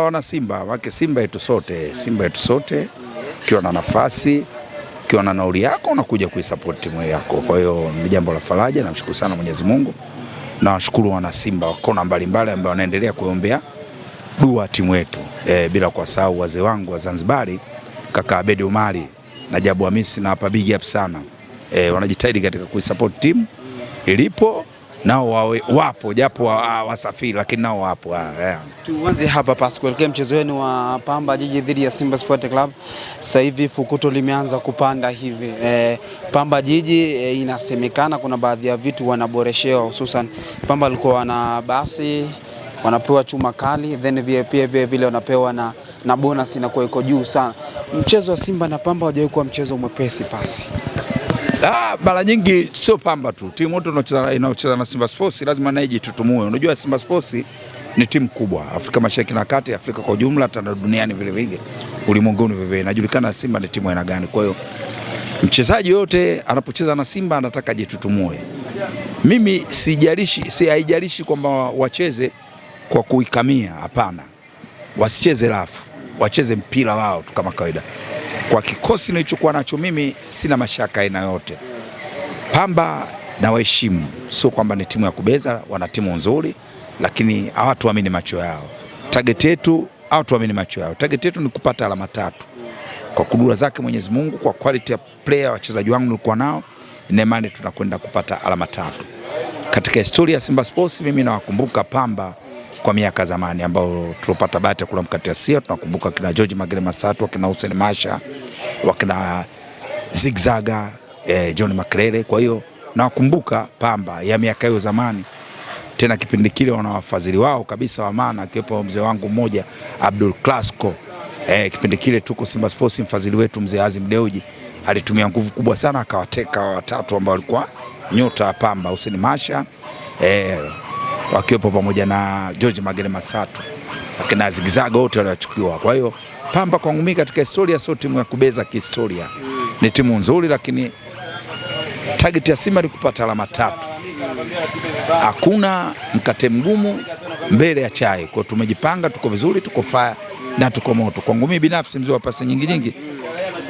wana Simba, wake Simba yetu sote, Simba yetu sote, ukiwa na nafasi, ukiwa na nauli yako unakuja kuisupport timu yako. Kwa hiyo ni jambo la faraja, namshukuru sana Mwenyezi Mungu. Na washukuru wana Simba kona mbalimbali ambao wanaendelea kuombea dua timu yetu. Bila kuwasahau wazee wangu wa Zanzibari, kaka Abedi Umari na Jabu Hamisi, na hapa big up sana. Wanajitahidi katika kuisupport timu ilipo, nao wapo japo wasafiri lakini nao wapo. Tuanze hapa Pascal, kuelekea mchezo wenu wa Pamba Jiji dhidi ya Simba Sport Club. Sasa hivi fukuto limeanza kupanda hivi. Pamba Jiji inasemekana kuna baadhi ya vitu wanaboreshewa, hususan Pamba walikuwa wana basi wanapewa chuma kali, then pia vile wanapewa na bonus inakuwa iko juu sana. Mchezo wa Simba na Pamba hajawahi kuwa mchezo mwepesi pasi. Mara nyingi sio Pamba tu, timu yote inayocheza na Simba Sports lazima naye jitutumue. Unajua Simba Sports ni timu kubwa Afrika Mashariki na Kati, Afrika kwa ujumla, hata duniani vile vile, ulimwenguni vile vile. Inajulikana Simba ni timu aina gani. Kwa hiyo mchezaji yote anapocheza na Simba anataka jitutumue. Mimi haijalishi kwamba wacheze kwa kuikamia, hapana. Wasicheze rafu, wacheze mpira wao tu kama kawaida. Kwa kikosi nilichokuwa nacho mimi sina mashaka aina yote. Pamba na waheshimu, sio kwamba ni timu ya kubeza, wana timu nzuri, lakini hawatuamini macho yao. Target yetu hawatuamini macho yao. Target yetu ni kupata alama 3. Kwa kudura zake Mwenyezi Mungu, kwa quality ya player wachezaji wangu nilikuwa nao, ina imani tunakwenda kupata alama 3. Katika historia ya Simba Sports mimi nawakumbuka Pamba kwa miaka zamani ambao tulipata bahati ya kula mkate Asia. Tunakumbuka kina George Magere Masatu, kina Hussein Masha, wakina Zigzaga, John Makrele. Kwa hiyo nawakumbuka Pamba ya miaka hiyo zamani. Tena kipindi kile wana wafadhili wao kabisa wa maana, akiwepo mzee wangu mmoja Abdul Klasko. Kipindi kile tuko Simba Sports, mfadhili wetu mzee Azim Deuji alitumia nguvu kubwa sana akawateka watatu ambao walikuwa nyota wa Pamba, Hussein Masha, wakiwepo pamoja na George Magere Masatu, akina Zigzaga, wote walichukiwa. Kwa hiyo Pamba kwa ngumi katika historia sio timu ya kubeza kihistoria. Ni timu nzuri, lakini target ya Simba ni kupata alama 3. Hakuna mkate mgumu mbele ya chai. Kwa tumejipanga, tuko vizuri, tuko fire na tuko moto. Kwa ngumi binafsi mzee wa pasi nyingi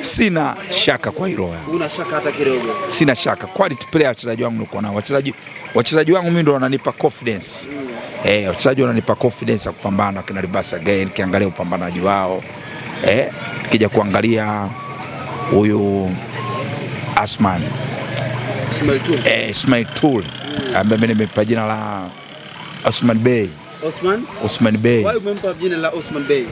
sina shaka kwa hilo. Una shaka hata kidogo? Sina shaka. Quality player wachezaji wangu niko nao. Wachezaji wangu mimi ndio wananipa confidence. Wachezaji wananipa confidence ya kupambana kina Ribasa again, kiangalia upambanaji wao. Kija kuangalia huyu Asman Ismail Tool ambaye mimi nimepa jina la Osman Bey. Osman Bey. Why umempa jina la Osman Bey?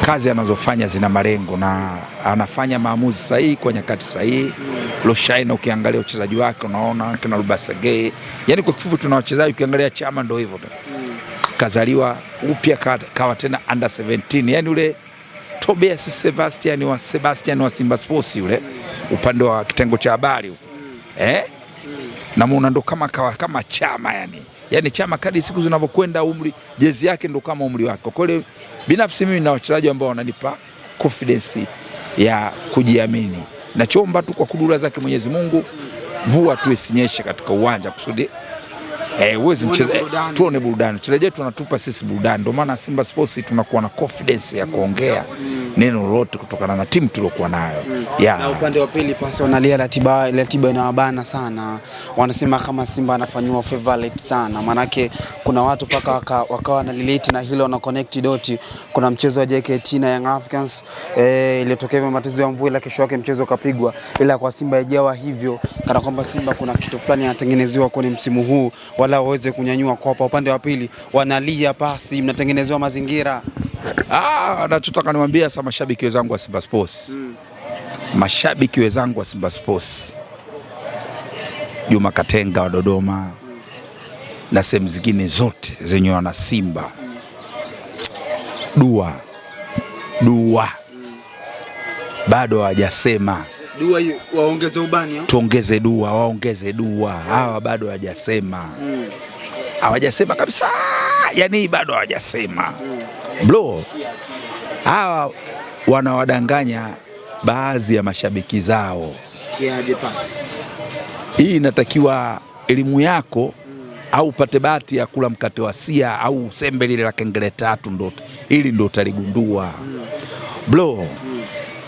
Kazi anazofanya zina malengo na anafanya maamuzi sahihi kwa nyakati sahihi. Loshaina ukiangalia uchezaji wake unaona kina Ribasa Gay. Yaani kwa kifupi tuna wachezaji, ukiangalia Chama ndio hivyo. Kazaliwa upya kawa tena under 17. Yaani ule Tobias Sebastian wa Simba Sports yule, upande wa kitengo cha habari huko. Na muona ndo kama Chama yani Chama kadri siku zinavyokwenda umri, jezi yake ndo kama umri wake. Kwa hiyo binafsi mimi na wachezaji ambao wananipa confidence ya kujiamini. Nachoomba tu kwa kudura zake Mwenyezi Mungu, vua tu isinyeshe katika uwanja kusudi uweze mchezo tuone burudani. Wachezaji wetu wanatupa sisi burudani. Ndio maana Simba Sports tunakuwa na confidence ya kuongea neno lolote kutokana na timu tuliokuwa nayo. Na upande wa pili pasi wanalia ratiba inawabana sana. Wanasema kama Simba anafanywa favorite sana. Manake kuna watu paka wakawa na relate na hilo na connect doti. Kuna mchezo wa JKT na Young Africans iliyotokea matatizo ya mvua, ila kesho yake mchezo kapigwa. Ila kwa Simba ijawa hivyo kana kwamba Simba kuna kitu fulani anatengenezewa kwenye msimu huu wala waweze kunyanyua kwa upande wa pili. Wanalia pasi, mnatengenezewa mazingira. Nachotaka niwaambia sana mashabiki wenzangu wa Simba Sports. Mashabiki wenzangu wa Simba Sports, Juma Katenga wa Dodoma na sehemu zingine zote zenye wana Simba, dua bado hawajasema. Dua hiyo waongeze ubani. Tuongeze dua, waongeze dua. Hawa bado hawajasema. Hawajasema kabisa. Yani bado hawajasema. Bro, hawa wanawadanganya baadhi ya mashabiki zao. Kiaje pasi? Hii inatakiwa elimu yako au upate bahati ya kula mkate wa sia au sembe lile la kengele tatu, ili ndo utaligundua. Bro,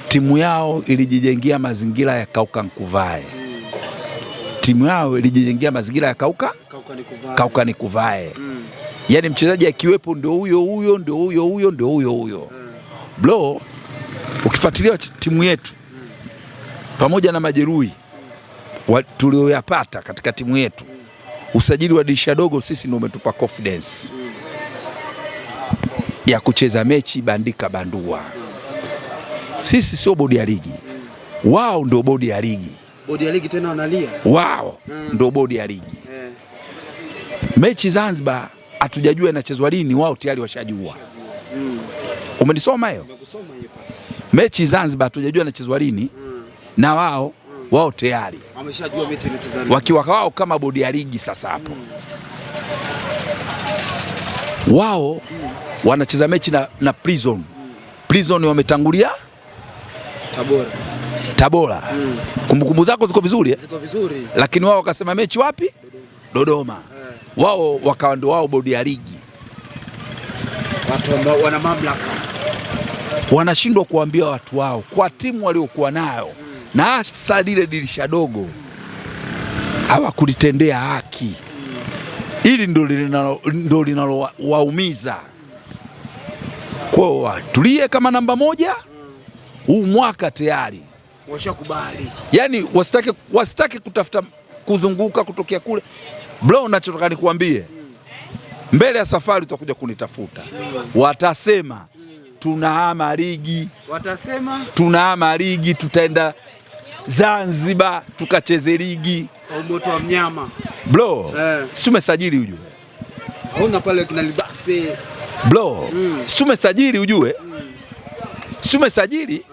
timu yao ilijijengia mazingira ya kauka nkuvae. Timu yao ilijijengia mazingira ya kauka nikuvae. Yani mchezaji akiwepo ndio huyo. Bro, ukifuatilia timu yetu pamoja na majeruhi tulioyapata katika timu yetu, usajili wa dirisha dogo sisi ndio umetupa confidence ya kucheza mechi bandika bandua. Sisi sio bodi ya ligi, wao ndio bodi ya ligi. Bodi ya ligi tena wanalia. Wao ndio bodi ya ligi. Mechi Zanzibar hatujajua inachezwa lini, wao tayari washajua. Umenisoma hiyo? Nimekusoma hiyo pasi. Mechi Zanzibar hatujajua inachezwa lini na wao tayari wameshajua mechi inachezwa lini. Wakiwa wao kama bodi ya ligi sasa hapo. Wao wanacheza mechi na Prison. Prison wametangulia Tabora. Kumbukumbu zako ziko vizuri eh? Ziko vizuri. Lakini wao wakasema mechi wapi? Dodoma. Wao wakawa ndio wao bodi ya ligi. Watu ambao wana mamlaka wanashindwa kuambia watu wao kwa timu waliokuwa nayo na hasa lile dirisha dogo hawakulitendea haki. Hili ndio linalowaumiza. Kwa watulie kama namba moja. Huu mwaka tayari washakubali. Yani wasitake kutafuta kuzunguka kutokea kule. Bro, nachotaka nikuambie, mbele ya safari utakuja kunitafuta. Watasema tunahama ligi. Tunahama ligi, tutaenda Zanzibar tukacheze ligi. Kwa moto wa mnyama. Bro, si umesajili ujue. Hauna pale kina Libase. Bro, si umesajili ujue. Si umesajili.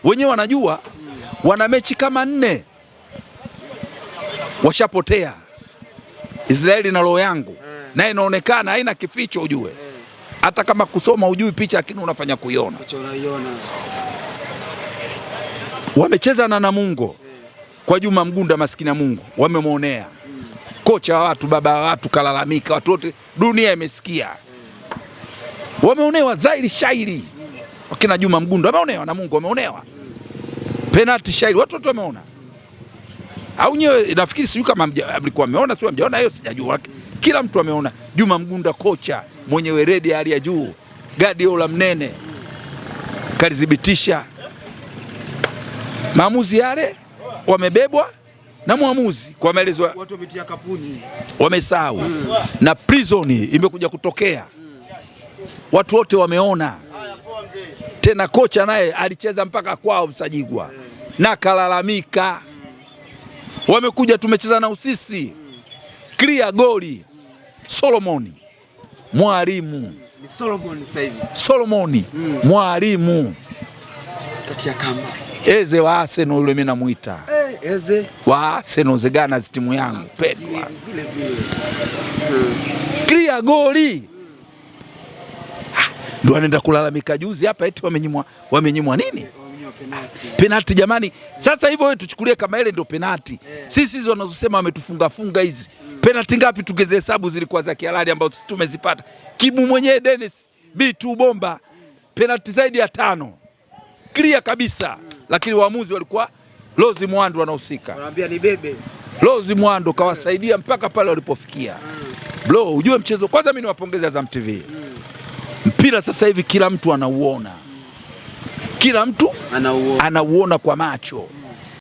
Wenyewe wanajua. Wana mechi kama 4. Washapotea. Israeli na roho yangu. Na inaonekana haina kificho ujue. Hata kama kusoma ujui picha, lakini unafanya kuiona. Wamecheza na Namungo kwa Juma Mgunda, maskini ya Mungu, wamemwonea. Kocha wa watu, baba wa watu kalalamika, watu wote dunia imesikia. Wameonewa zaidi shairi. Wakina Juma Mgunda wameonewa, Namungo wameonewa. Penalty shairi watu wote wameona. Au nyewe nafikiri sio kama mlikuwa mmeona, sio mjaona, hiyo sijajua. Kila mtu ameona. Juma Mgunda kocha mwenyewe redi hali ya juu, Guardiola mnene kalithibitisha. Maamuzi yale wamebebwa na muamuzi kwa maelezo. Watu wametia kapuni. Wamesahau. Na Prison imekuja kutokea. Watu wote wameona. Tena kocha naye alicheza mpaka kwao Msajigwa. Na kalalamika. Wamekuja tumecheza na Usisi. Clear goli. Solomoni mwalimu. Ni Solomoni sasa hivi. Solomoni mwalimu. Katia kamba. Eze wa Arsenal yule mimi namuita. Eze wa Arsenal zegana timu yangu pendwa. Clear goli. Ndio anaenda kulalamika juzi hapa eti wamenyimwa nini? Penalty jamani. Sasa hivyo wewe tuchukulie kama ile ndio penalty. Sisi hizo wanazosema wametufunga hizi. Penalty ngapi tugezehesabu zilikuwa za kihalali ambazo sisi tumezipata? Kibu mwenyewe Dennis B2 bomba. Penalty zaidi ya 5. Clear kabisa. Lakini waamuzi walikuwa Lozi Mwando wanahusika. Wanaambia ni bebe. Lozi Mwando kawasaidia mpaka pale walipofikia. Bro, ujue mchezo kwanza mimi niwapongeze Azam TV. Mpira sasa hivi kila mtu anauona. Kila mtu anauona kwa macho.